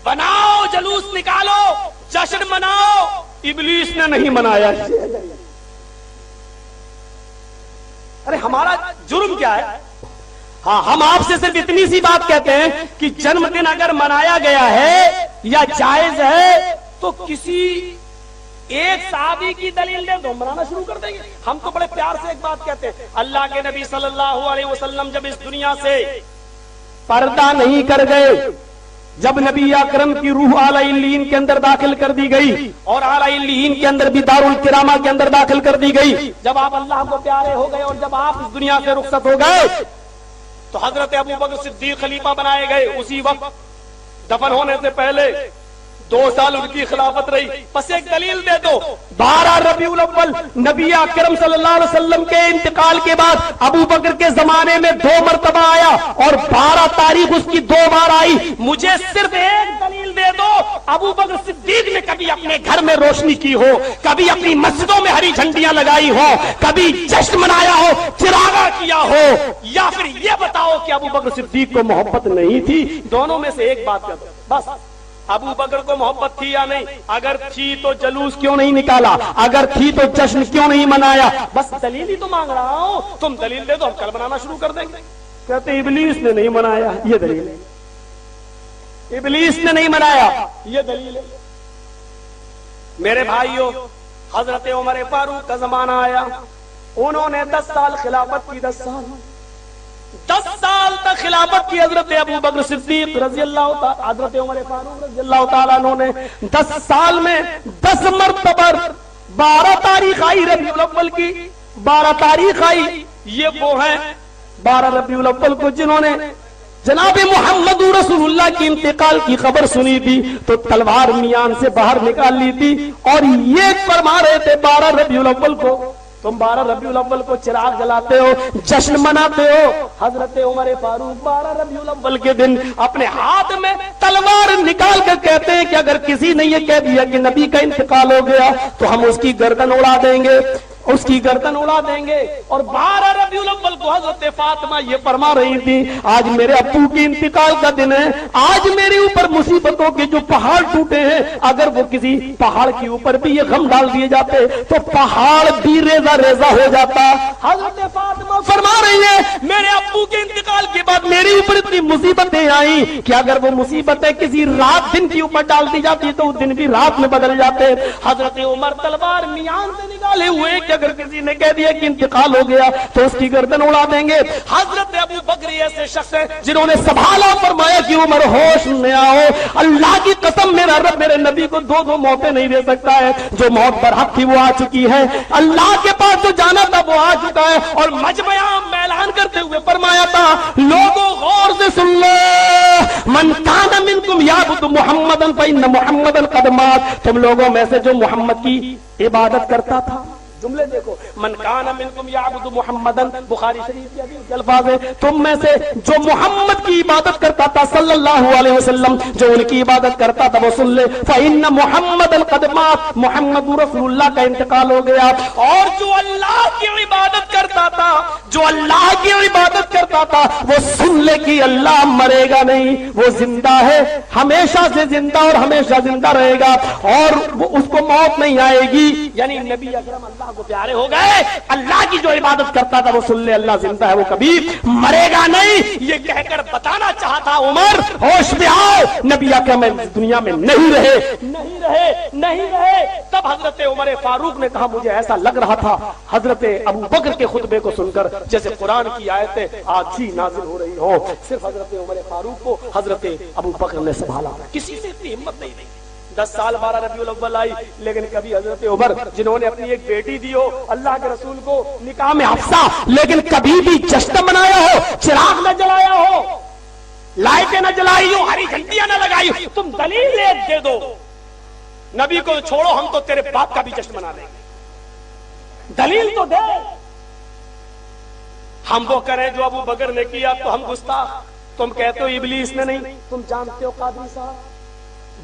बनाओ, जलूस निकालो, जश्न मनाओ, इब्लीस ने नहीं मनाया। अरे हमारा जुर्म क्या है? हाँ, हम आपसे सिर्फ इतनी सी बात कहते हैं कि जन्मदिन अगर मनाया गया है या जायज है तो किसी एक साहबी की दलील दे दो, मनाना शुरू कर देंगे। हम तो बड़े प्यार से एक बात कहते हैं, अल्लाह के नबी सल्लल्लाहु अलैहि वसल्लम जब इस दुनिया से पर्दा नहीं कर गए, जब नबी अकरम की रूह आला इल्लीन के अंदर दाखिल कर दी गई और आला इल्लीन के अंदर भी दारुल किरामा के अंदर दाखिल कर दी गई, जब आप अल्लाह को प्यारे हो गए और जब आप इस दुनिया से रुखसत हो गए तो हजरत अबू बकर सिद्दीक खलीफा बनाए गए। उसी वक्त दफन होने से पहले 2 साल उनकी खिलाफत रही। बस एक दलील दे दो, 12 रबीउल अव्वल नबी अकरम सल्लल्लाहु अलैहि वसल्लम के इंतकाल के बाद अबू बकर के जमाने में 2 मरतबा आया और 12 तारीख उसकी 2 बार आई। मुझे सिर्फ एक दलील दे दो, अबू बकर सिद्दीक ने कभी अपने घर में रोशनी की हो, कभी अपनी मस्जिदों में हरी झंडियां लगाई हो, कभी जश्न मनाया हो, चिरागा किया हो, या फिर ये बताओ कि अबू बकर सिद्दीक को मोहब्बत नहीं थी? दोनों में से एक बात कर दो बस। अबू बकर को मोहब्बत थी या नहीं? अगर थी तो जलूस क्यों नहीं निकाला? अगर थी तो जश्न क्यों नहीं मनाया? बस दलील ही तो मांग रहा हूं, तुम दलील दे दो, हम कल बनाना शुरू कर देंगे। कहते इब्लीस ने नहीं मनाया, ये दलील है। इब्लीस ने नहीं मनाया, ये दलील है। मेरे भाइयों, हजरत उमर फारूक का जमाना आया, उन्होंने 10 साल खिलाफत की। 10 साल तक खिलाफत की हजरत अबू बकर सिद्दीक रजी अल्लाह तआला, हजरत उमर फारूक रजी अल्लाह तआला ने 10 साल में 10 मरतबा 12 तारीख आई रबीउल अव्वल की, 12 तारीख आई। ये वो है 12 रबीउल अव्वल को जिन्होंने जनाब मोहम्मद रसूलुल्लाह की इंतकाल की खबर सुनी थी तो तलवार मियान से बाहर निकाल ली थी और ये फरमा रहे थे 12 रबीउल अव्वल को, तुम 12 रबीउल अव्वल को चिराग जलाते हो, जश्न मनाते हो। हजरत उमर फारूक 12 रबीउल अव्वल के दिन अपने हाथ में तलवार निकाल कर कहते हैं कि अगर किसी ने ये कह दिया कि नबी का इंतकाल हो गया तो हम उसकी गर्दन उड़ा देंगे, उसकी गर्दन उड़ा देंगे। और 12 रबीउल अव्वल को हजरत फातिमा ये फरमा रही थी, आज मेरे अब्बू के इंतकाल का दिन है, आज मेरे ऊपर मुसीबतों के जो पहाड़ टूटे हैं, अगर वो किसी पहाड़ के ऊपर भी ये गम डाल दिए जाते तो पहाड़ भी रेजा रेजा हो जाता। हजरत फातिमा फरमा रही है, मेरे अब्बू के इंतकाल के बाद मेरे ऊपर इतनी मुसीबतें आई कि अगर वो मुसीबतें किसी रात दिन के ऊपर डाल दी जाती तो दिन भी रात में बदल जाते। हजरत उमर तलवार मियान से निकाले हुए कि अगर किसी ने कह दिया कि इंतकाल हो गया तो उसकी गर्दन उड़ा देंगे। हजरत अबू बकर ऐसे शख्स हैं जिन्होंने संभाला, फरमाया कि उमर होश में आओ, अल्लाह की कसम मेरा रब मेरे नबी को 2 मौतें नहीं दे सकता है, जो मौत बरहक थी वो आ चुकी है, अल्लाह के पास जो जाना था वो आ चुका है। और मजमया में ऐलान करते हुए फरमाया था, लोगों गौर से सुन लो, मन कान मिनकुम याबुदु मुहम्मदन फइन्न मुहम्मदन कद मात, तुम लोगों में से जो मोहम्मद की इबादत करता था, जुमले देखो, मन कान मिनकुम याबुदु मुहम्मदन, बुखारी शरीफ के हदीस के अल्फाज है, तुम में से जो मोहम्मद की इबादत करता था सल्लल्लाहु अलैहि वसल्लम, जो उनकी इबादत करता था वो सुन ले, फइन्न मुहम्मदन कद मात, मोहम्मद रसूलुल्लाह का इंतकाल हो गया। और जो अल्लाह की इबादत करता था, जो अल्लाह की इबादत करता था, वो सुन ले कि अल्लाह मरेगा नहीं, वो जिंदा है, हमेशा से जिंदा और हमेशा जिंदा रहेगा और वो उसको मौत नहीं आएगी। यानी नबी अकरम अल्लाह को प्यारे हो गए, अल्लाह की जो इबादत करता था वो सुन ले अल्लाह जिंदा है, वो कभी मरेगा नहीं। ये कहकर बताना चाहता उमर, होश में आओ, नबी अकरम दुनिया में नहीं रहे, नहीं रहे, नहीं रहे। तब हजरत उमर फारूक ने कहा, मुझे ऐसा लग रहा था हजरत अबू बकर के खुतबे को सुनकर जैसे कुरान की आयतें आज ही नाजिल हो रही हो। सिर्फ हजरत उमर फारूक को हजरत अबू बकर ने संभाला, किसी से इतनी हिम्मत नहीं दी। 10 साल 12 रबीउल अव्वल आई, लेकिन कभी हजरत उमर जिन्होंने अपनी एक बेटी दी हो अल्लाह के रसूल को निकाह में हफ्सा, लेकिन कभी भी जश्न मनाया हो, चिराग न जलाया हो, लाइटें न जलाई हो, हरी झंडियां न लगाई हो, तुम दलील एक दे दो। नबी को छोड़ो, हम तो तेरे बाप का भी जश्न मना लेंगे, दलील तो दे। हम वो करें जो अबू बकर ने किया तो हम गुस्ताख, तुम कहते हो इब्लीस ने नहीं। तुम जानते हो कादरी साहब,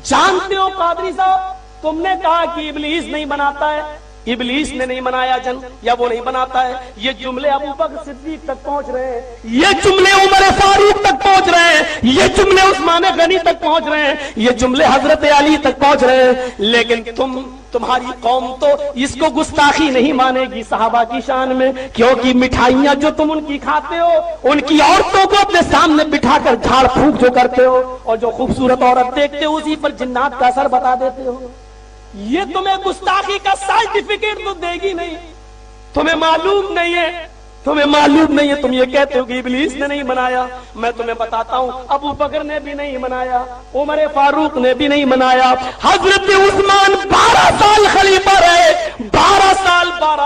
जानते हो कादरी साहब, तुमने कहा कि इब्लीस नहीं बनाता है, इबलीस ने नहीं मनाया जन्म, या वो नहीं मनाता है। ये जुमले अबू बकर सिद्दीक तक पहुंच रहे हैं, ये जुमले उमर फारूक तक पहुंच रहे हैं, ये जुमले उस्मान गनी तक पहुंच रहे हैं, ये जुमले हजरत अली तक पहुंच रहे हैं। लेकिन तुम्हारी कौम तो इसको गुस्ताखी नहीं मानेगी सहाबा की शान में, क्योंकि मिठाइयां जो तुम उनकी खाते हो, उनकी औरतों को अपने सामने बिठाकर झाड़ फूंक जो करते हो, और जो खूबसूरत औरत देखते हो उसी पर जिन्नात का असर बता देते हो, ये तुम्हें गुस्ताखी का सर्टिफिकेट तो देगी नहीं। तुम्हें मालूम नहीं है, तुम्हें मालूम नहीं है, तुम ये कहते हो कि इब्लीस ने नहीं मनाया। मैं तुम्हें बताता हूं, अबू बकर ने भी नहीं मनाया, उमर फारूक ने भी नहीं मनाया, हजरत उस्मान 12 साल खलीफा रहे, 12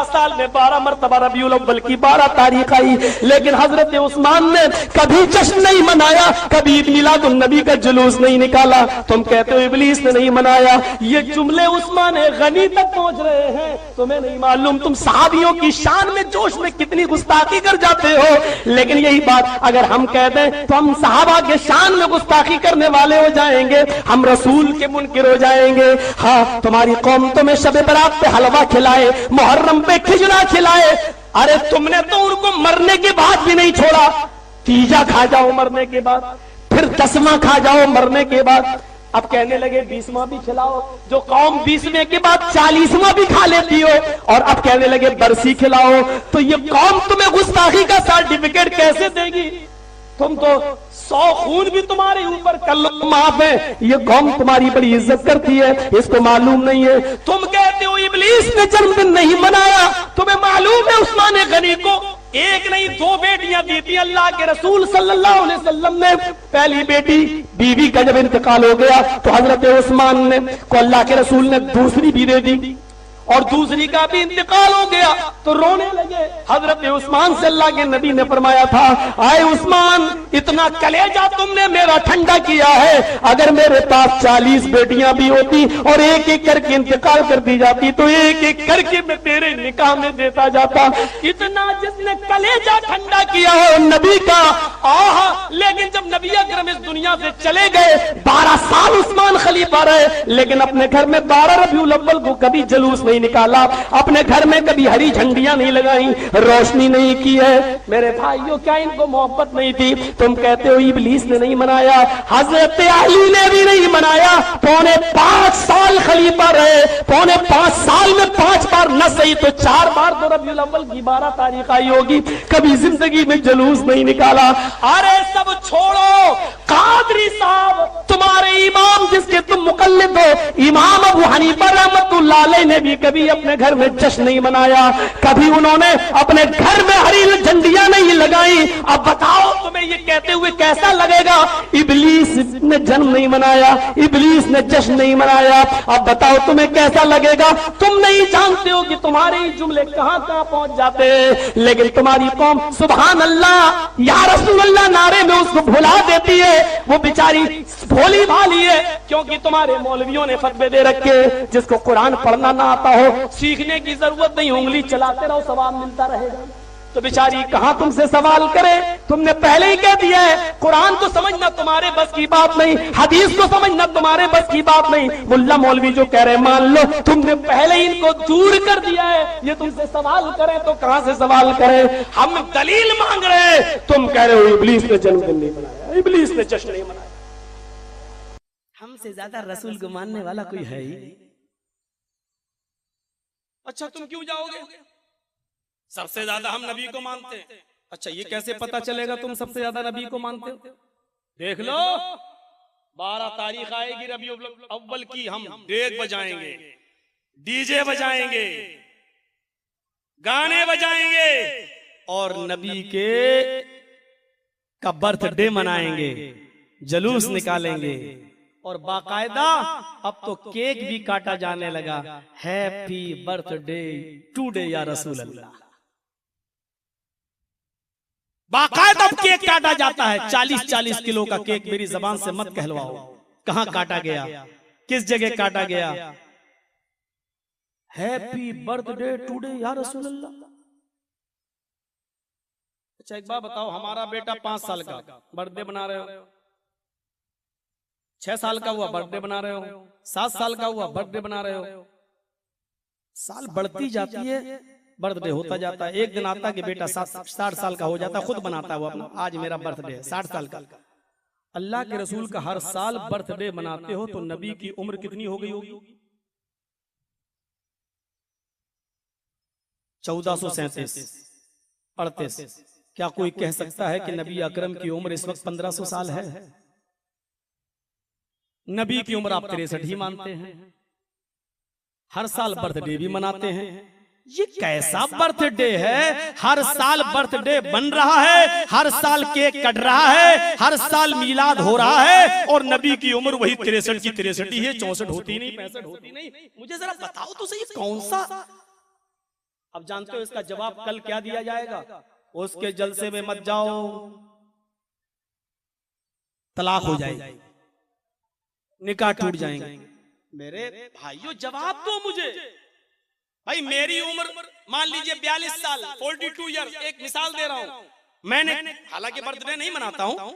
साल में 12 मरतबा रबीउल अव्वल की 12 तारीख आई, लेकिन हजरत उस्मान ने कभी जश्न नहीं मनाया, कभी ईद मिलादुन नबी का जुलूस नहीं निकाला। तुम कहते हो इब्लीस ने नहीं मनाया, ये जुमले उस्मान गनी तक पहुंच रहे हैं। तुम्हें नहीं मालूम तुम सहाबियों की शान में जोश में कितनी गुस्ताखी कर जाते हो। लेकिन यही बात अगर हम कह दें तो हम सहाबा के शान में गुस्ताखी करने वाले हो जाएंगे, हम रसूल के मुनकिर हो जाएंगे। हाँ, तुम्हारी कौम तुम्हें शब बरात पे हलवा खिलाए, मुहर्रम पे खिजड़ा खिलाए, अरे तुमने तो उनको मरने के बाद भी नहीं छोड़ा। तीजा खा जाओ मरने के बाद, फिर 10वां खा जाओ मरने के बाद, अब कहने लगे 20वां भी खिलाओ। जो कौम 20वें के बाद 40वां भी खा लेती हो, और अब कहने लगे बरसी खिलाओ, तो ये कौम तुम्हें गुस्ताखी का सर्टिफिकेट कैसे देगी? तुम तो 100 खून भी तुम्हारे ऊपर कल्लो माफ है, ये कौम तुम्हारी बड़ी इज्जत करती है, इसको मालूम नहीं है। तुम कहते हो इब्लीस ने जन्मदिन नहीं मनाया, तुम्हें मालूम है उस्मान गनी को 1 नहीं 2 बेटियां दी थी अल्लाह के रसूल सल्लल्लाहु अलैहि वसल्लम ने। पहली बेटी बीवी का जब इंतकाल हो गया तो हजरत उस्मान ने को अल्लाह के रसूल ने दूसरी भी दे दी, और दूसरी का भी इंतकाल हो गया तो रोने लगे। हजरत उस्मान से अल्लाह के नबी ने फरमाया था, आए उस्मान, इतना कलेजा तुमने मेरा ठंडा किया है, अगर मेरे पास 40 बेटियां भी होती और एक एक करके इंतकाल कर दी जाती तो एक एक करके मैं तेरे निकाह में देता जाता। इतना जिसने कलेजा ठंडा किया हो नबी का, आह। लेकिन जब नबी अकरम इस दुनिया से चले गए, 12 साल उस्मान खलीफा रहे, लेकिन अपने घर में 12 रबीउल अव्वल को कभी जुलूस नहीं निकाला, अपने घर में कभी हरी झंडियां नहीं लगाई, रोशनी नहीं की है। मेरे भाइयों, क्या इनको मोहब्बत नहीं थी? तुम कहते हो इब्लीस ने नहीं मनाया, हजरत अली ने भी नहीं मनाया। 5.25 साल खलीफा रहे, 5.25 साल में 5 बार न सही तो 4 बार तो रबीउल अव्वल की 12 तारीख आई होगी, कभी जिंदगी में जुलूस नहीं निकाला। अरे सब छोड़ो, कादरी साहब तुम्हारे इमाम जिसके तुम मुकल्लिद हो, इमाम अबू हनीफा रहमतुल्लाह अलैह ने भी कभी अपने घर में जश्न नहीं मनाया, कभी उन्होंने अपने घर में हरी झंडियां नहीं लगाई। अब बताओ तुम्हें ये कहते हुए कैसा लगेगा? इब्लीस ने जन्म नहीं मनाया, इब्लीस ने जश्न नहीं मनाया, अब बताओ तुम्हें कैसा लगेगा? तुम नहीं जानते हो कि तुम्हारे ही जुमले कहां कहां पहुंच जाते हैं। लेकिन तुम्हारी कौम सुभान अल्लाह या रसूल अल्लाह नारे में उसको भुला देती है। वो बेचारी भोली भाली है, क्योंकि तुम्हारे मौलवियों ने फतवे दे रखे, जिसको कुरान पढ़ना ना आता हो सीखने की जरूरत नहीं, उंगली चलाते रहो सवाब मिलता रहेगा। तो बेचारी कहां तुमसे सवाल करे? तुमने पहले ही कह दिया है, कुरान को समझना तुम्हारे बस की बात नहीं, हदीस को समझना तुम्हारे बस की बात नहीं। मुल्ला मौलवी जो कह रहे हैं मान लो, तुमने पहले ही इनको दूर कर दिया है। ये तुमसे सवाल करें तो कहां से सवाल करें? हम दलील मांग रहे हैं, तुम कह रहे हो इब्लीस ने जन्मदिन नहीं मनाया, इब्लीस ने जश्न नहीं मनाया। हमसे ज्यादा रसूल को मानने वाला कोई है ही? अच्छा, तुम क्यों जाओगे? सबसे ज्यादा हम नबी को मानते हैं। अच्छा, ये कैसे पता चलेगा तुम सबसे ज्यादा नबी को मानते हो? देख लो, 12 तारीख आएगी रबीउल अव्वल की, हम डेग बजाएंगे, डीजे बजाएंगे, गाने बजाएंगे और नबी के का बर्थडे मनाएंगे, जुलूस निकालेंगे, और बाकायदा अब तो केक भी काटा जाने लगा, हैप्पी बर्थडे टुडे या रसूल अल्लाह। बाकायदा अब केक काटा जाता है, 40-40 किलो का केक। मेरी जबान से मत कहलवाओ, कहां काटा गया, किस जगह काटा गया? हैप्पी बर्थडे टुडे या रसूल अल्लाह। अच्छा, एक बात बताओ, हमारा बेटा 5 साल का बर्थडे बना रहे हो, 6 साल का हुआ बर्थडे बना रहे हो, 7 साल का हुआ बर्थडे बना रहे हो, साल बढ़ती जाती है, बर्थडे होता जाता है। एक दिन आता कि बेटा 60 साल का हो जाता, खुद बनाता है वो अपना, आज मेरा बर्थडे है 60 साल का। अल्लाह के रसूल का हर साल बर्थडे मनाते हो तो नबी की उम्र कितनी हो गई होगी? 1437 38। क्या कोई कह सकता है कि नबी अकरम की उम्र इस वक्त 1500 साल है? नबी की उम्र आप 63 ही मानते हैं, हर साल बर्थडे भी मनाते हैं। ये कैसा बर्थडे है? हर साल बर्थडे बन रहा है, हर साल केक कट रहा है, हर साल मिलाद हो रहा है, और नबी की उम्र वही 63 की 63 ही है, 64 होती नहीं, 65 होती नहीं। मुझे जरा बताओ तो सही, कौन सा? अब जानते हो इसका जवाब कल क्या दिया जाएगा? उसके जलसे में मत जाओ, तलाक हो जाएगी, निकाह टूट जाएंगे। मेरे भाइयों जवाब दो मुझे। भाई मेरी उम्र मान लीजिए 42 साल, 42 ईयर, एक मिसाल दे रहा हूं। मैंने हालांकि बर्थडे नहीं मनाता हूं,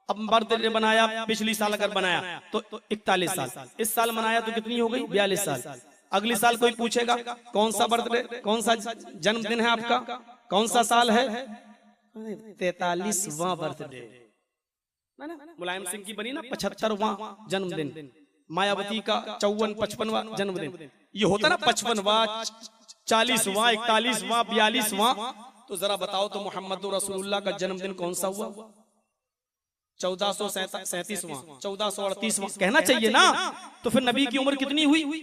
अब बर्थडे बनाया पिछली साल अगर बनाया तो 41 साल, इस साल मनाया तो कितनी हो गई? 42 साल। अगली साल कोई पूछेगा कौन सा बर्थडे, कौन सा जन्मदिन है आपका, कौन सा साल है? 43वां बर्थडे। मुलायम सिंह की बनी ना 75वां जन्मदिन, मायावती का 54-55वां जन्मदिन। ये होता ना 55वां, 40वां, 41वां, 42वां। तो जरा बताओ तो मोहम्मद रसूलुल्लाह का जन्मदिन कौन सा हुआ? 1437वां, 1438वां कहना चाहिए ना। तो फिर नबी की उम्र कितनी हुई?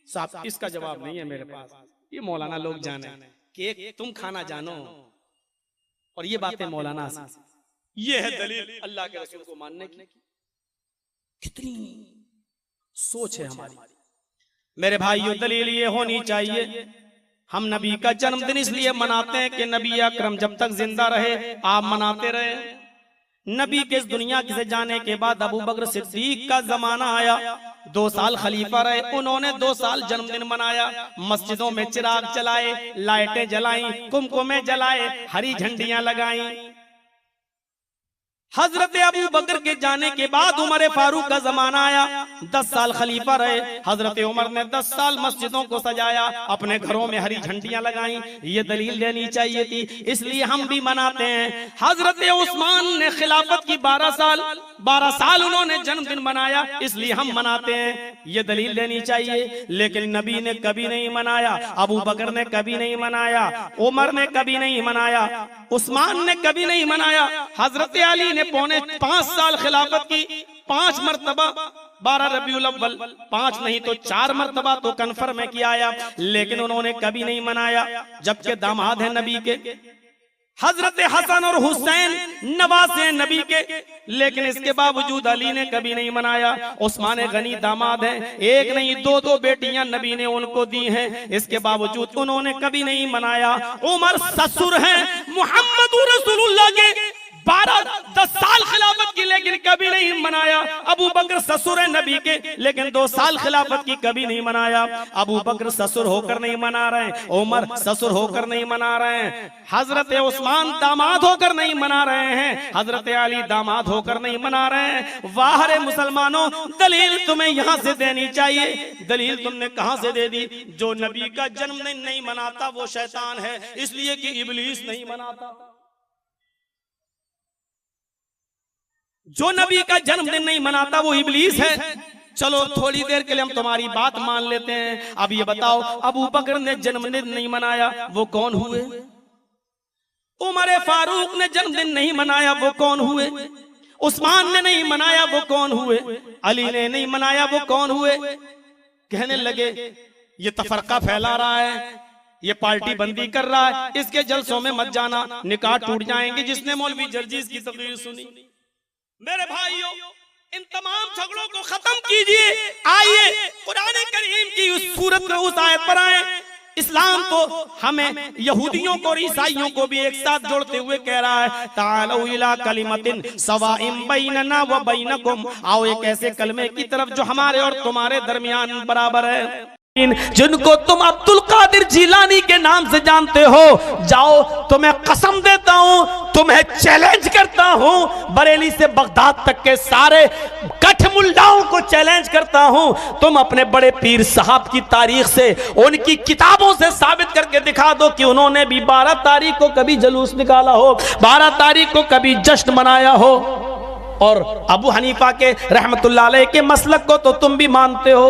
साहब इसका जवाब नहीं है मेरे पास, ये मौलाना लोग जाने, केक तुम खाना जानो, और ये बातें मौलाना से। ये है दलील अल्लाह के रसूल को मानने की। कितनी सोच है हमारी मेरे भाइयों। दलील ये होनी चाहिए, हम नबी का जन्मदिन इसलिए मनाते हैं कि नबी अकरम जब तक जिंदा रहे आप मनाते रहे। नबी के इस दुनिया से जाने के बाद अबू बकर सिद्दीक का जमाना आया, 2 साल खलीफा रहे, उन्होंने 2 साल जन्मदिन मनाया, मस्जिदों में चिराग जलाए, लाइटें जलाई, कुमकुमे जलाए, हरी झंडियां लगाई। हजरत अबू बकर के जाने के बाद उमर फारूक का जमाना आया, 10 साल खलीफा रहे, हजरत उमर ने 10 साल मस्जिदों को सजाया, अपने घरों में हरी झंडियां लगाई। ये दलील देनी चाहिए थी, इसलिए हम भी मनाते हैं। हजरत उस्मान ने खिलाफत की 12 साल उन्होंने जन्मदिन मनाया, इसलिए हम मनाते हैं। ये दलील देनी चाहिए, लेकिन नबी ने कभी नहीं मनाया, अबू बकर ने कभी नहीं मनाया, उमर ने कभी नहीं मनाया, उस्मान ने कभी नहीं मनाया। हजरत अली ने 5 साल खिलाफत की, 5 मरतबा 12 रबीउल अव्वल, 5 नहीं तो 4 मरतबा तो कन्फर्म है किया आया, लेकिन उन्होंने कभी नहीं मनाया। जबकि दामाद है नबी के, हजरत हसन और हुसैन नवासे नबी के, लेकिन इसके बावजूद अली ने कभी नहीं मनाया। उस्मान गनी दामाद है, एक नहीं 2 बेटियां नबी ने उनको दी हैं, इसके बावजूद उन्होंने कभी नहीं मनाया। उमर ससुर हैं मोहम्मद रसूलुल्लाह के, 10 साल खिलाफत की, लेकिन कभी नहीं मनाया। अबू बकर ससुर है नबी के, लेकिन 2 साल खिलाफत की कभी नहीं मनाया। अबू बकर ससुर होकर नहीं मना रहे, उमर ससुर होकर नहीं मना रहे हैं, हजरत उस्मान दामाद होकर नहीं मना रहे हैं, हजरत अली दामाद होकर नहीं मना रहे हैं। वाह रे मुसलमानों, दलील तुम्हें यहां से देनी चाहिए। दलील तुमने कहां से दे दी? जो नबी का जन्मदिन नहीं मनाता वो शैतान है, इसलिए कि इब्लीस नहीं मनाता। जो नबी का जन्मदिन नहीं मनाता वो इब्लीस है। चलो थोड़ी देर के लिए हम तुम्हारी बात मान लेते हैं। अब ये बताओ, अबू बकर ने जन्मदिन नहीं मनाया, वो कौन हुए? उमर फारूक ने जन्मदिन नहीं मनाया, वो कौन हुए? उस्मान ने नहीं मनाया, वो कौन हुए? अली ने नहीं मनाया, वो कौन हुए? कहने लगे ये तफरका फैला रहा है, ये पार्टी बंदी कर रहा है, इसके जलसों में मत जाना, निकाह टूट जाएंगे। जिसने मौलवी जर्जीस की तकरीर सुनी, मेरे भाइयों, इन तमाम झगड़ों को खत्म कीजिए। आइए कुरान करीम की उस सूरत में उस आयत पर आए। इस्लाम तो हमें यहूदियों को और ईसाइयों को भी एक साथ जोड़ते हुए कह रहा है, तालौ इला कलिमतिन सवाइम बैनना व बैनकुम, आओ एक ऐसे कलमे की तरफ जो हमारे और तुम्हारे दरमियान बराबर है। जिनको तुम अब्दुल कादिर जिलानी के नाम से जानते हो, जाओ तुम्हें कसम देता हूं, तुम्हें चैलेंज करता हूं, बरेली से बगदाद तक के सारे कठ मुल्लाओं को चैलेंज करता हूं, तुम अपने बड़े पीर साहब की तारीख से, उनकी किताबों से साबित करके दिखा दो कि उन्होंने भी 12 तारीख को कभी जुलूस निकाला हो, 12 तारीख को कभी जश्न मनाया हो। और अबू हनीफा के रहमतुल्लाह अलैह के मसलक को तो तुम भी मानते हो,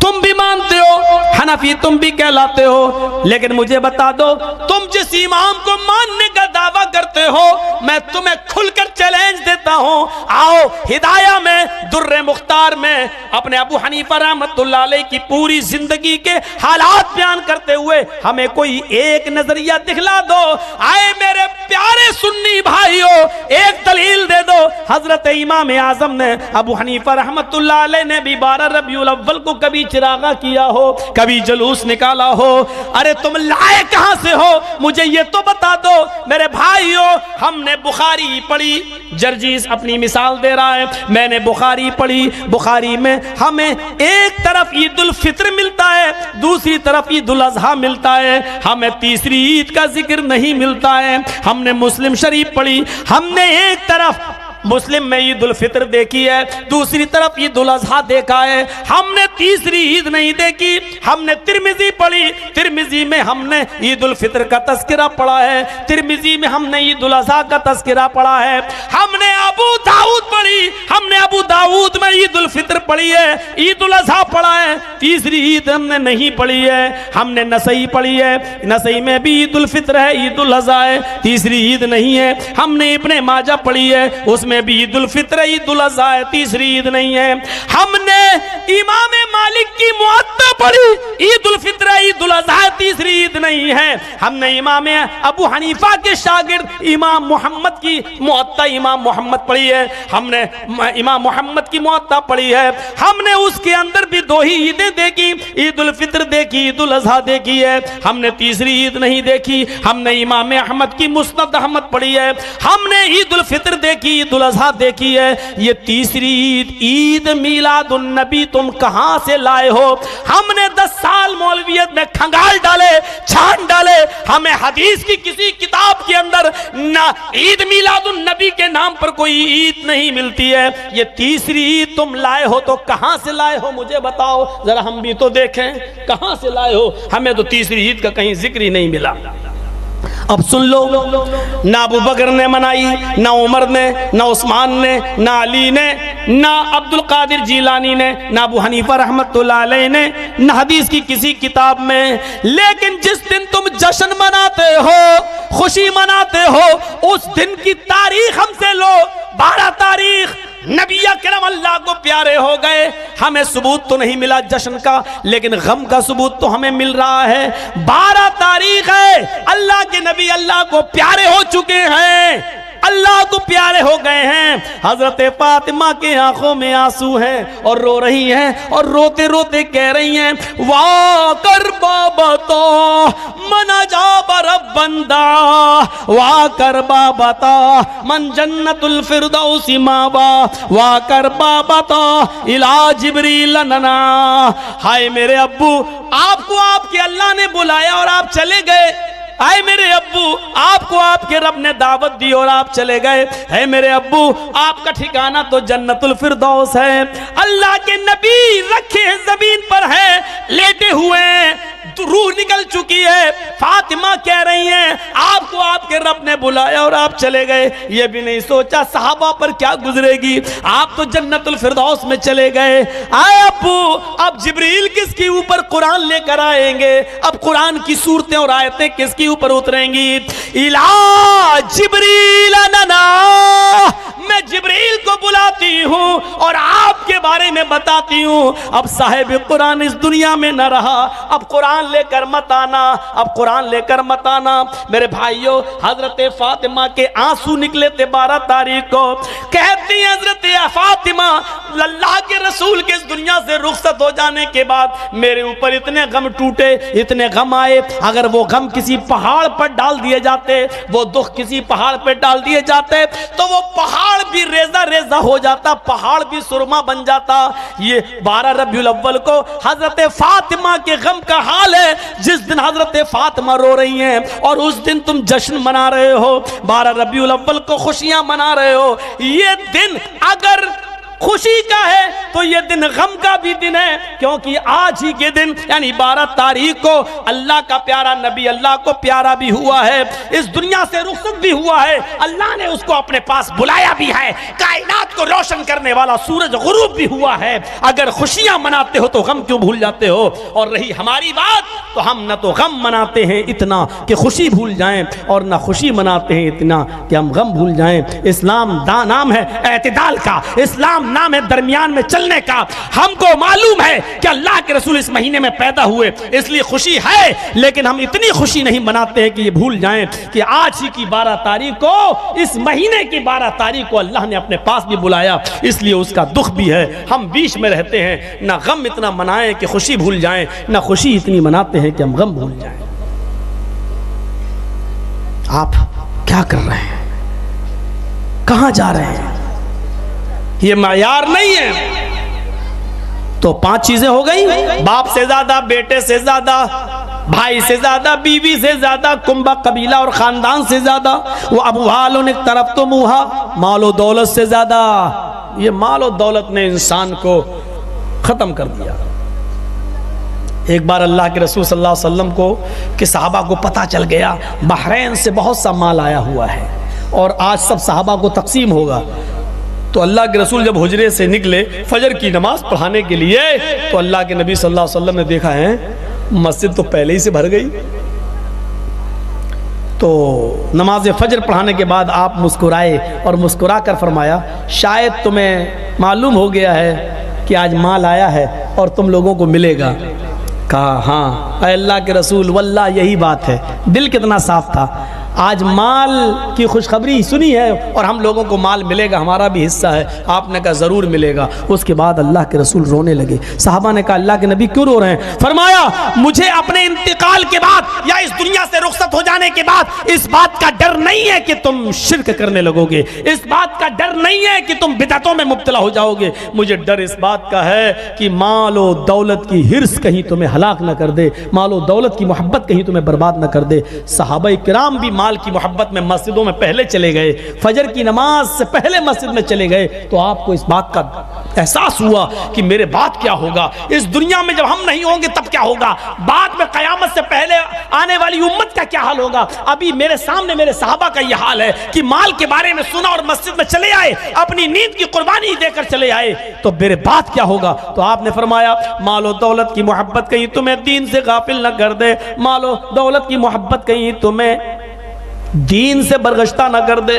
तुम भी मानते हो, हनफी तुम भी कहलाते हो, लेकिन मुझे बता दो, तुम जिस इमाम को मानने का दावा करते हो, मैं तुम्हें खुलकर चैलेंज देता हूं, आओ हिदाया में दुर्रे मुख्तार में अपने अबू हनीफा रहमतुल्लाह अलैह की पूरी जिंदगी के हालात बयान करते हुए हमें कोई एक नजरिया दिखला दो। आए मेरे प्यारे सुन्नी भाइयों, एक दलील दे दो। हजरत इमाम आजम ने, अबू हनीफा रहमतुल्लाह अलैह ने भी 12 रबीउल अव्वल को कभी चिरागा किया हो, कभी जुलूस निकाला हो? अरे तुम लाए कहां से हो, मुझे ये तो बता दो। मेरे भाइयों, हमने बुखारी पढ़ी, जर्जीस अपनी मिसाल दे रहा है, मैंने बुखारी पढ़ी, बुखारी में हमें एक तरफ ईद उल फित्र मिलता है, दूसरी तरफ ईद उल अजहा मिलता है, हमें तीसरी ईद का जिक्र नहीं मिलता है। हमने मुस्लिम शरीफ पढ़ी, हमने एक तरफ मुस्लिम में ईद उल फित्र देखी है, दूसरी तरफ ईद उल अजहा देखा है, हमने तीसरी ईद नहीं देखी। हमने तिरमिजी पढ़ी, तिरमिजी में हमने ईद उल फित्र का तस्करा पढ़ा है, तिरमिजी में हमने ईद उल अजहा का तस्करा पढ़ा है। हमने अबू दाऊद पढ़ी, हमने अबू दाऊद में ईद उल फित्र पढ़ी है, ईद उल अजहा पढ़ा है, तीसरी ईद हमने नहीं पढ़ी है। हमने नसई पढ़ी है, नसई में भी ईद उल फित्र है, ईद उल अजहा है, तीसरी ईद नहीं है। हमने इब्ने माजा पढ़ी है, उसमें भी ईद उल फित्र ईद उल अज़हा है, तीसरी ईद नहीं है। हमने इमाम मालिक की मुअत्ता पढ़ी, ईद उल फित्र ईद उल अज़हा, तीसरी ईद नहीं है। हमने इमाम अबू हनीफा के शागिर्द इमाम मोहम्मद की मुअत्ता इमाम मोहम्मद पढ़ी है, हमने इमाम मोहम्मद की मुअत्ता पढ़ी है। हमने उसके अंदर भी 2 ही ईदें देखी, ईद उल फित्र देखी, ईद उल अज़हा देखी है, हमने तीसरी ईद नहीं देखी। हमने इमाम अहमद की मुस्नद अहमद पढ़ी है, हमने ईद उल फित्र देखी, ईद उल अज़हा देखी है। ये तीसरी ईद, ईद मीलादुन नबी तुम कहां से लाए हो? हमने 10 साल मौलवियत में खंगाल डाले, छान डाले, हमें हदीस की किसी किताब के अंदर ना ईद मीलादुन नबी के नाम पर कोई ईद नहीं मिलती है। ये तीसरी ईद तुम लाए हो तो कहां से लाए हो, मुझे बताओ जरा, हम भी तो देखें कहां से लाए हो। हमें तो तीसरी ईद का कहीं जिक्र ही नहीं मिला। अब सुन लो, ना अबू बकर ने मनाई, ना उमर ने, ना उस्मान ने, ना अली ने, ना अब्दुल कादिर जिलानी ने, ना अबू हनीफा रहमतुल्लाह अलैह ने, ना हदीस की किसी किताब में। लेकिन जिस दिन तुम जश्न मनाते हो, खुशी मनाते हो, उस दिन की तारीख हमसे लो। 12 तारीख नबी अकरम अल्लाह को प्यारे हो गए। हमें सबूत तो नहीं मिला जश्न का, लेकिन गम का सबूत तो हमें मिल रहा है। 12 तारीख है, अल्लाह के नबी अल्लाह को प्यारे हो चुके हैं, अल्लाह को प्यारे हो गए हैं। हजरत फातिमा के आंखों में आंसू हैं और रो रही हैं, और रोते रोते कह रही हैं, वाह कर बाबा तो मना जा बरब बंदा, वाह कर बाबा तो मन जन्नतुल फिरदौसी मावा, वाह कर बाबा तो इला जिब्रील नना। हाय मेरे अब्बू, आपको आपके अल्लाह ने बुलाया और आप चले गए। आए मेरे अब्बू, आपको आपके रब ने दावत दी और आप चले गए। है मेरे अब्बू, आपका ठिकाना तो जन्नतुल फिरदौस है। अल्लाह के नबी रखे जमीन पर है, लेटे हुए हैं, रूह निकल चुकी है। फातिमा कह रही हैं, आपको आपके रब ने बुलाया और आप चले गए। ये भी नहीं सोचा सहाबा पर क्या गुजरेगी, आप तो जन्नतुल फिरदौस में चले गए। आए अब्बू, अब जिब्रील किसके ऊपर कुरान लेकर आएंगे? अब कुरान की सूरतें और आयतें किसके ऊपर उतरेंगी? इला जिब्रील नना, मैं जिब्रील को बुलाती हूं और आपके बारे में बताती हूं। अब साहिब कुरान इस दुनिया में न रहा, अब कुरान लेकर मत आना, अब कुरान लेकर मत आना। मेरे भाइयों, हजरत फातिमा के आंसू निकले थे 12 तारीख को। कहती हैं हजरत फातिमा, अल्लाह के रसूल के इस दुनिया से रुखसत हो जाने के बाद मेरे ऊपर इतने गम टूटे, इतने गम आए, अगर वो गम किसी पहाड़ पर डाल दिए जाते जाते, वो दुख किसी पहाड़ पे डाल दिए जाते तो वो पहाड़ भी रेजा रेजा हो जाता, पहाड़ भी सुरमा बन जाता। ये 12 रबीउल अव्वल को हजरत फातिमा के गम का हाल है, जिस दिन हजरत फातिमा रो रही हैं और उस दिन तुम जश्न मना रहे हो, 12 रबीउल अव्वल को खुशियां मना रहे हो। ये दिन अगर खुशी का है तो ये दिन गम का भी दिन है, क्योंकि आज ही के दिन यानी 12 तारीख को अल्लाह का प्यारा नबी अल्लाह को प्यारा भी हुआ है, इस दुनिया से रुखसत भी हुआ है, अल्लाह ने उसको अपने पास बुलाया भी है, कायनात को रोशन करने वाला सूरज गुरूब भी हुआ है। अगर खुशियां मनाते हो तो गम क्यों भूल जाते हो? और रही हमारी बात तो हम न तो गम मनाते हैं इतना कि खुशी भूल जाएं और न खुशी मनाते हैं इतना कि हम गम भूल जाएं। इस्लाम नाम है एतदाल का, इस्लाम नाम है दरमियान में चलने का। हमको मालूम है कि अल्लाह के रसूल इस महीने में पैदा हुए, इसलिए खुशी है, लेकिन हम इतनी खुशी नहीं मनाते हैं कि ये भूल जाएं कि आज ही की 12 तारीख को, इस महीने की 12 तारीख को अल्लाह ने अपने पास भी बुलाया, इसलिए उसका दुख भी है। हम बीच में रहते हैं, ना गम इतना मनाएं कि खुशी भूल जाएं, ना खुशी इतनी मनाते हैं कि हम गम भूल जाएं। आप क्या कर रहे हैं? कहां जा रहे हैं? ये मायार नहीं है। तो 5 चीजें हो गई, बाप से ज्यादा, बेटे से ज्यादा, भाई से ज्यादा, बीवी से ज्यादा, कुंबा कबीला और खानदान से ज्यादा, वो अबू हाल एक तरफ तो मुहा, मालो दौलत से ज्यादा। ये मालो दौलत ने इंसान को खत्म कर दिया। एक बार अल्लाह के रसूल सल्लल्लाहु अलैहि वसल्लम को कि सहाबा को पता चल गया बहरैन से बहुत सा माल आया हुआ है और आज सब सहाबा को तकसीम होगा। तो अल्लाह के रसूल जब हुजरे से निकले फजर की नमाज पढ़ाने के लिए, तो अल्लाह के नबी सल्लल्लाहु अलैहि वसल्लम ने देखा है मस्जिद तो पहले ही से भर गई। तो नमाज फजर पढ़ाने के बाद आप मुस्कुराए और मुस्कुरा कर फरमाया, शायद तुम्हें मालूम हो गया है कि आज माल आया है और तुम लोगों को मिलेगा। कहा हाँ अल्लाह के रसूल, वल्लाह यही बात है। दिल कितना साफ था, आज माल की खुशखबरी सुनी है और हम लोगों को माल मिलेगा, हमारा भी हिस्सा है। आपने कहा ज़रूर मिलेगा। उसके बाद अल्लाह के रसूल रोने लगे। साहबा ने कहा अल्लाह के नबी क्यों रो रहे हैं? फरमाया मुझे अपने इंतकाल के बाद या इस दुनिया से रुखसत हो जाने के बाद इस बात का डर नहीं है कि तुम शिर्क करने लगोगे, इस बात का डर नहीं है कि तुम बिदअतों में मुब्तला हो जाओगे, मुझे डर इस बात का है कि मालो दौलत की हिर्स कहीं तुम्हें हलाक न कर दे, मालो दौलत की मोहब्बत कहीं तुम्हें बर्बाद न कर दे। सहाबाए किराम भी माल की मोहब्बत में मस्जिदों में पहले चले गए, फजर की नमाज से पहले मस्जिद में चले गए। तो आपको इस बात का एहसास हुआ कि मेरे बाद क्या होगा, इस दुनिया में जब हम नहीं होंगे तब क्या होगा, बाद में कयामत से पहले आने वाली उम्मत का क्या हाल होगा। अभी मेरे सामने मेरे सहाबा का यह हाल है कि माल के बारे में सुना और मस्जिद में चले आए, अपनी नींद की कुर्बानी देकर चले आए, तो मेरे बाद क्या होगा। तो आपने फरमाया मालो दौलत की मोहब्बत कहीं तुम्हें दीन से गाफिल न कर दे, मालो दौलत की मोहब्बत कहीं तुम्हें दीन से बरगश्ता न कर दे।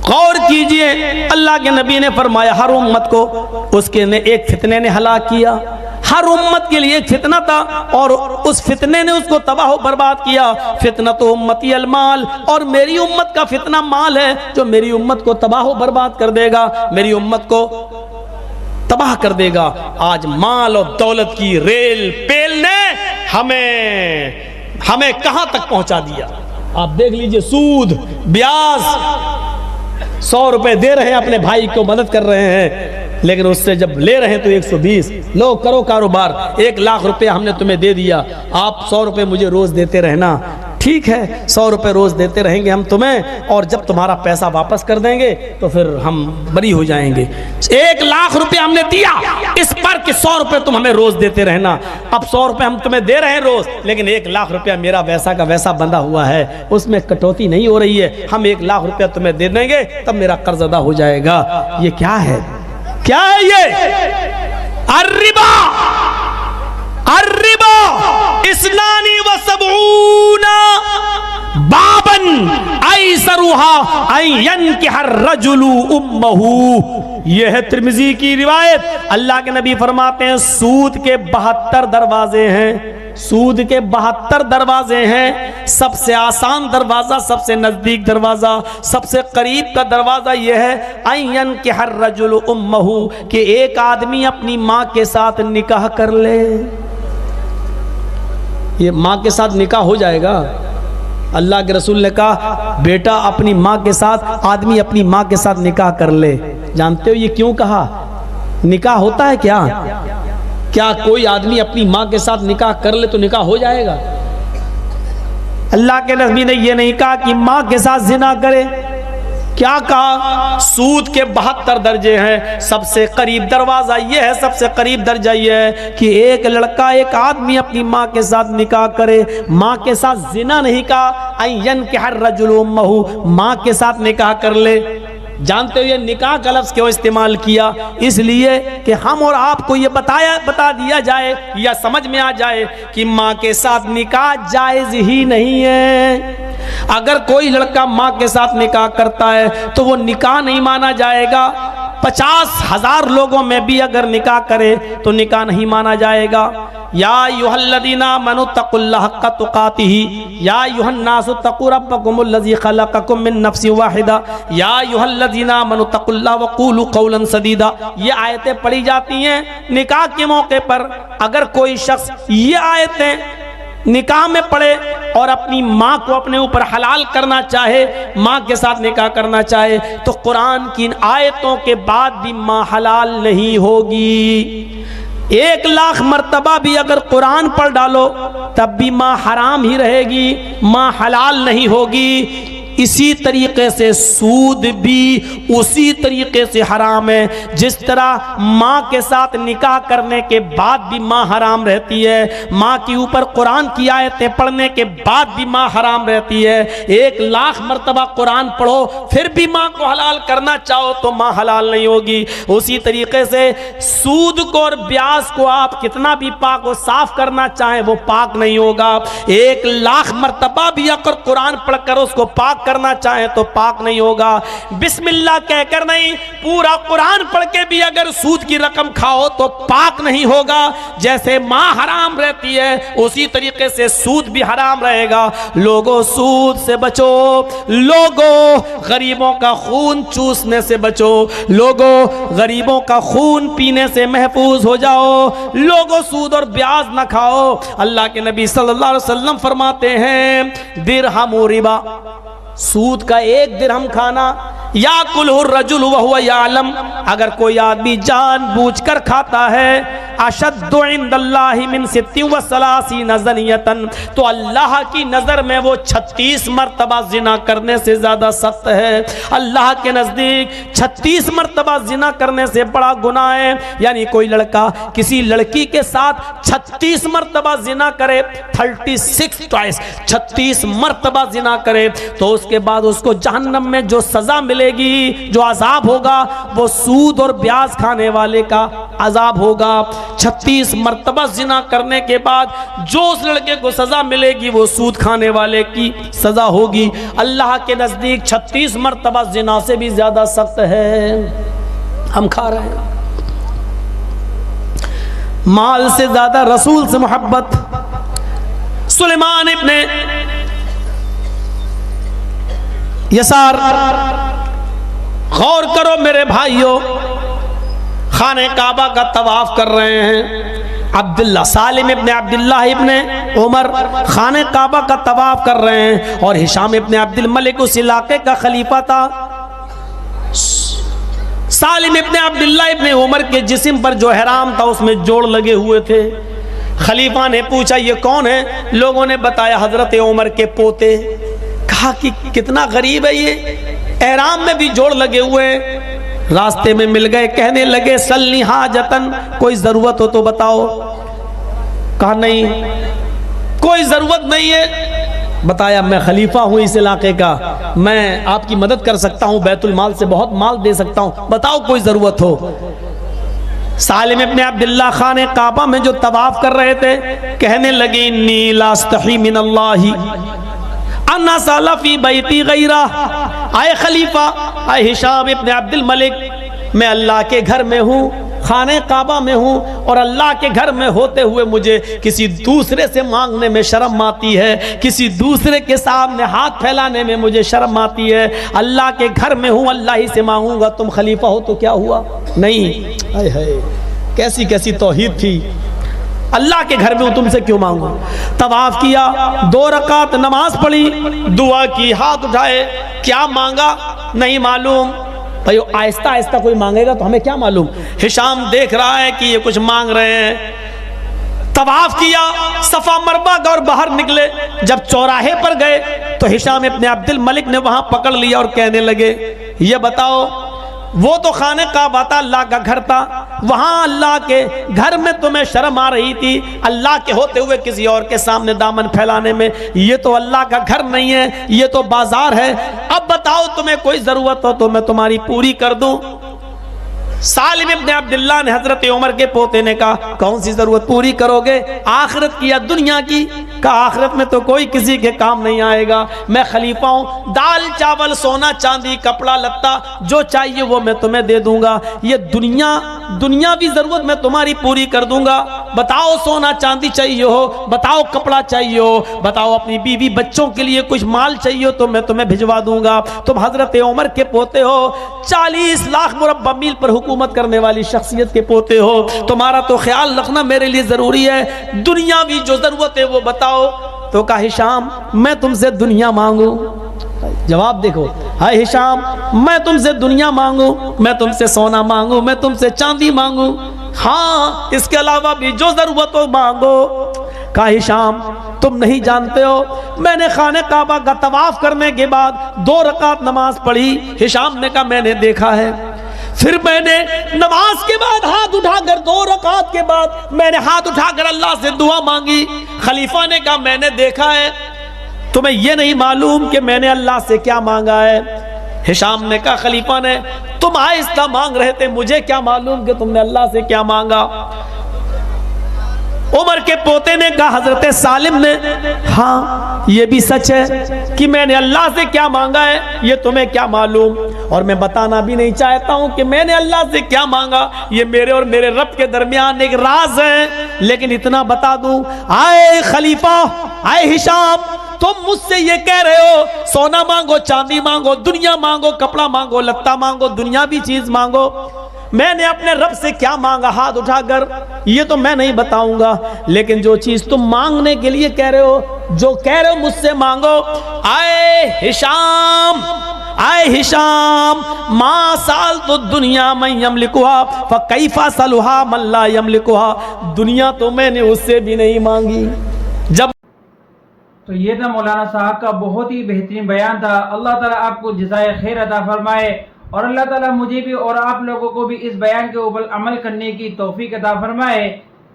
गौर कीजिए, अल्लाह के नबी ने फरमाया हर उम्मत को उसके ने एक फितने ने हलाक किया, हर उम्मत के लिए एक फितना था और उस फितने ने उसको तबाह बर्बाद किया। फितना तो उम्मती अलमाल, और मेरी उम्मत का फितना माल है जो मेरी उम्मत को तबाह बर्बाद कर देगा, मेरी उम्मत को तबाह कर देगा। आज माल और दौलत की रेल पेल ने हमें कहां तक पहुंचा दिया। आप देख लीजिए, सूद ब्याज, 100 रुपए दे रहे हैं अपने भाई को, मदद कर रहे हैं, लेकिन उससे जब ले रहे हैं तो 120। लो करो कारोबार, 1 लाख रुपए हमने तुम्हें दे दिया, आप 100 रुपए मुझे रोज देते रहना। ठीक है, 100 रुपए रोज देते रहेंगे हम तुम्हें, और जब तुम्हारा पैसा वापस कर देंगे तो फिर हम बरी हो जाएंगे। 1 लाख रुपए हमने दिया इस पर कि 100 रुपए तुम हमें रोज देते रहना। अब 100 रुपए हम तुम्हें दे रहे हैं रोज, लेकिन 1 लाख रुपया मेरा वैसा का वैसा बंधा हुआ है, उसमें कटौती नहीं हो रही है। हम 1 लाख रुपया तुम्हें दे देंगे तब मेरा कर्ज अदा हो जाएगा। ये क्या है, क्या है ये? अर्रिबा, अर्रिबा इस्नानी व सबऊना बाबन ऐसरुहा अयन के हर रजुलु उम्महू। यह है तिर्मिजी की रिवायत। अल्लाह के नबी फरमाते हैं सूद के 72 दरवाजे हैं, सूद के 72 दरवाजे हैं। सबसे आसान दरवाजा, सबसे नजदीक दरवाजा, सबसे करीब का दरवाजा यह है अयन के हर रजुलु उम्महू, कि एक आदमी अपनी माँ के साथ निकाह कर ले। ये माँ के साथ निकाह हो जाएगा? अल्लाह के रसूल ने कहा बेटा अपनी माँ के साथ, आदमी अपनी माँ के साथ निकाह कर ले। जानते हो ये क्यों कहा? निकाह होता है क्या? क्या कोई आदमी अपनी माँ के साथ निकाह कर ले तो निकाह हो जाएगा? अल्लाह के नबी ने ये नहीं कहा कि माँ के साथ जिना करे। क्या कहा? सूद के 72 दर्जे हैं, सबसे करीब दरवाजा ये है, सबसे करीब दर्जा ये है कि एक लड़का, एक आदमी अपनी माँ के साथ निकाह करे। माँ के साथ जिना नहीं कहा, अय्यन के हर रजुल माँ के साथ निकाह कर ले। जानते हो ये निकाह का लफ्ज़ क्यों इस्तेमाल किया? इसलिए कि हम और आपको ये बता दिया जाए या समझ में आ जाए कि माँ के साथ निकाह जायज़ ही नहीं है। अगर कोई लड़का माँ के साथ निकाह करता है तो वो निकाह नहीं माना जाएगा। 50,000 लोगों में भी अगर निकाह करे तो निकाह नहीं माना जाएगा। या अय्युहल्लज़ीना आमनू तक़ुल्लाह हक़्क़ तुक़ातिही या अय्युहन्नासु तक़ू रब्बकुमुल्लज़ी ख़लक़कुम मिन नफ़्सिन वाहिदा या अय्युहल्लज़ीना आमनू तक़ुल्लाह वक़ूलू क़ौलन सदीदा। ये आयतें पढ़ी जाती हैं निकाह के मौके पर। अगर कोई शख्स ये आयतें निकाह में पढ़े और अपनी माँ को अपने ऊपर हलाल करना चाहे, माँ के साथ निकाह करना चाहे, तो कुरान की इन आयतों के बाद भी माँ हलाल नहीं होगी। 1,00,000 मर्तबा भी अगर कुरान पढ़ डालो तब भी माँ हराम ही रहेगी, माँ हलाल नहीं होगी। इसी तरीके से सूद भी उसी तरीके से हराम है। जिस तरह माँ के साथ निकाह करने के बाद भी माँ हराम रहती है, माँ के ऊपर कुरान की आयतें पढ़ने के बाद भी माँ हराम रहती है। 1,00,000 मर्तबा कुरान पढ़ो फिर भी माँ को हलाल करना चाहो तो माँ हलाल नहीं होगी। उसी तरीके से सूद को और ब्याज को आप कितना भी पाक व साफ करना चाहें वो पाक नहीं होगा। 1,00,000 मर्तबा भी अगर कुरान पढ़कर उसको पाक करना चाहे तो पाक नहीं होगा। बिस्मिल्लाह कहकर नहीं, पूरा कुरान पढ़ के भी अगर सूद की रकम खाओ तो पाक नहीं होगा। जैसे माँ हराम रहती है उसी तरीके से सूद भी हराम रहेगा। लोगों सूद से बचो, लोगों गरीबों का खून चूसने से बचो, लोगों गरीबों का खून पीने से महफूज हो जाओ, लोगों सूद और ब्याज न खाओ। अल्लाह के नबी सल्लल्लाहु अलैहि वसल्लम फरमाते हैं दिरहम व रिबा, सूद का 1 दिरहम खाना, या कुलहुर रजुल वहुव यालम, अगर कोई आदमी जानबूझकर खाता है, अशद्दु इंदल्लाहि मिन 36 ज़नियतन, तो अल्लाह की नज़र में वो 36 मरतबा जिना करने से ज़्यादा सख्त है। अल्लाह के नज़दीक 36 मरतबा जिना करने से बड़ा गुनाह है। यानी कोई लड़का किसी लड़की के साथ 36 मरतबा जिना करे, 36 ट्वाइस, 36 मरतबा जिना करे, तो उसके बाद उसको जहन्नम में जो सज़ा मिलेगी, जो अजाब होगा, वो सूद और ब्याज खाने वाले का अजाब होगा। 36 मरतबा जिना करने के बाद जो उस लड़के को सजा मिलेगी वो सूद खाने वाले की सजा होगी। अल्लाह के नजदीक 36 मरतबा जिना से भी ज्यादा सख्त है। हम खा रहे हैं माल से ज्यादा रसूल से मोहब्बत। सुलेमान इब्ने यसार, गौर करो मेरे भाइयों, खाने काबा का तवाफ कर रहे हैं। अब्दुल्ला सालिम इब्ने अब्दुल्ला इब्ने उमर खाने काबा का तवाफ कर रहे हैं और हिशाम इब्ने अब्दुल मलिक उस इलाके का खलीफा था। सालिम इब्ने अब्दुल्ला इब्ने उमर के जिस्म पर जो हराम था उसमें जोड़ लगे हुए थे। खलीफा ने पूछा ये कौन है? लोगों ने बताया हजरत उमर के पोते। कहा कि कितना गरीब है ये, एहराम में भी जोड़ लगे हुए। रास्ते में मिल गए, कहने लगे सल्ली हाजतन, कोई जरूरत हो तो बताओ। कहा नहीं कोई जरूरत नहीं है। बताया मैं खलीफा हूं इस इलाके का, मैं आपकी मदद कर सकता हूं, बैतुल माल से बहुत माल दे सकता हूं, बताओ कोई जरूरत हो। सालिम इब्ने अब्दुल्ला खाने काबा में जो तवाफ कर रहे थे कहने लगे इन्नी ला अस्तही मिनल्लाहि अन्ना साला फी बैती गैरा। आए खलीफा, आए हिशाम इब्ने अब्दुल मलिक, मैं अल्लाह के घर में हूँ, खाने काबा में हूँ, और अल्लाह के घर में होते हुए मुझे किसी दूसरे से मांगने में शर्म आती है, किसी दूसरे के सामने हाथ फैलाने में मुझे शर्म आती है। अल्लाह के घर में हूँ, अल्लाह ही से मांगूंगा, तुम खलीफा हो तो क्या हुआ? नहीं। हाय हाय, कैसी कैसी तौहीद थी। अल्लाह के घर में हूं, तुमसे क्यों मांगू। तवाफ किया, 2 रकात नमाज पढ़ी, दुआ की, हाथ उठाए, क्या मांगा नहीं मालूम। भाई आहिस्ता आहिस्ता कोई मांगेगा तो हमें क्या मालूम। हिशाम देख रहा है कि ये कुछ मांग रहे हैं। तवाफ किया, सफा मरवा और बाहर निकले, जब चौराहे पर गए तो हिशाम इब्न अब्दुल मलिक ने वहां पकड़ लिया और कहने लगे, ये बताओ, वो तो खाने काबा था, अल्लाह का घर था, वहां अल्लाह के घर में तुम्हें शर्म आ रही थी अल्लाह के होते हुए किसी और के सामने दामन फैलाने में। ये तो अल्लाह का घर नहीं है, ये तो बाजार है। अब बताओ तुम्हें कोई जरूरत हो तो मैं तुम्हारी पूरी कर दूं। सालिम इब्न अब्दुल्लाह ने हजरत उमर के पोते ने कहा, कौन सी जरूरत पूरी करोगे, आखिरत की या दुनिया की। कहा आखिरत में तो कोई किसी के काम नहीं आएगा, मैं खलीफा हूं, दाल चावल सोना चांदी कपड़ा लत्ता जो चाहिए वो मैं तुम्हें दे दूंगा, ये दुनियावी जरूरत मैं तुम्हारी पूरी कर दूंगा। बताओ सोना चांदी चाहिए हो, बताओ कपड़ा चाहिए हो, बताओ अपनी बीवी बच्चों के लिए कुछ माल चाहिए हो तो मैं तुम्हें भिजवा दूंगा। तुम हजरत उमर के पोते हो, 40 लाख मुरब्बा मील पर हुकूमत करने वाली शख्सियत के पोते हो, तुम्हारा तो ख्याल रखना मेरे लिए जरूरी है, दुनियावी जो जरूरत है वो बताओ। तो कहा हिशाम मैं तुमसे दुनिया मांगू। जवाब देखो, हाय हिशाम मैं तुमसे दुनिया मांगू, मैं तुमसे सोना मांगू, मैं तुमसे चांदी मांगू, हाँ इसके अलावा भी जो जरूरत हो मांगो। कहा हिशाम तुम नहीं जानते हो, मैंने खाने काबा का तवाफ करने के बाद 2 रकात नमाज पढ़ी। हिशाम ने कहा मैंने देखा है, फिर मैंने नमाज के बाद हाथ उठाकर 2 रकात के बाद मैंने हाथ उठाकर अल्लाह से दुआ मांगी। खलीफा ने कहा मैंने देखा है, तुम्हें यह नहीं मालूम कि मैंने अल्लाह से क्या मांगा है। हिशाम ने कहा खलीफा ने, तुम आहिस्ता मांग रहे थे, मुझे क्या मालूम कि तुमने अल्लाह से क्या मांगा। उमर के पोते ने कहा हजरत सालिम ने, हाँ ये भी सच है कि मैंने अल्लाह से क्या मांगा है, ये तुम्हें क्या मालूम, और मैं बताना भी नहीं चाहता हूं कि मैंने अल्लाह से क्या मांगा, ये मेरे और मेरे रब के दरमियान एक राज है। लेकिन इतना बता दूं, आए खलीफा, आए हिशाम, तुम मुझसे ये कह रहे हो सोना मांगो, चांदी मांगो, दुनिया मांगो, कपड़ा मांगो, लत्ता मांगो, दुनियावी चीज मांगो, मैंने अपने रब से क्या मांगा हाथ उठाकर ये तो मैं नहीं बताऊंगा, लेकिन जो चीज तुम मांगने के लिए कह रहे हो, जो कह रहे हो मुझसे मांगो। आए हिशाम, आए हिशाम, मां साल तो दुनिया में यमलिकुहा फकैफा सलुहा मल्ला यमलिकुहा, दुनिया तो मैंने उससे भी नहीं मांगी। जब तो ये था मौलाना साहब का बहुत ही बेहतरीन बयान था। अल्लाह ताला आपको जज़ाए खैर अता फरमाए और अल्लाह ताला मुझे भी और आप लोगों को भी इस बयान के ऊपर अमल करने की तौफीक अता फरमाए।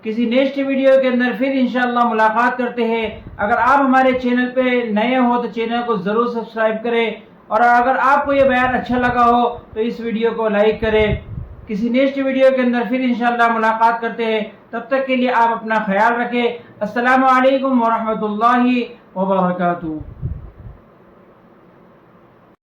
किसी नेक्स्ट वीडियो के अंदर फिर इंशाअल्लाह मुलाकात करते हैं। अगर आप हमारे चैनल पे नए हो तो चैनल को ज़रूर सब्सक्राइब करें, और अगर आपको ये बयान अच्छा लगा हो तो इस वीडियो को लाइक करें। किसी नेक्स्ट वीडियो के अंदर फिर इंशाअल्लाह मुलाकात करते हैं। तब तक के लिए आप अपना ख्याल रखें। अस्सलामु अलैकुम वरहमतुल्लाहि वबरकातुहू।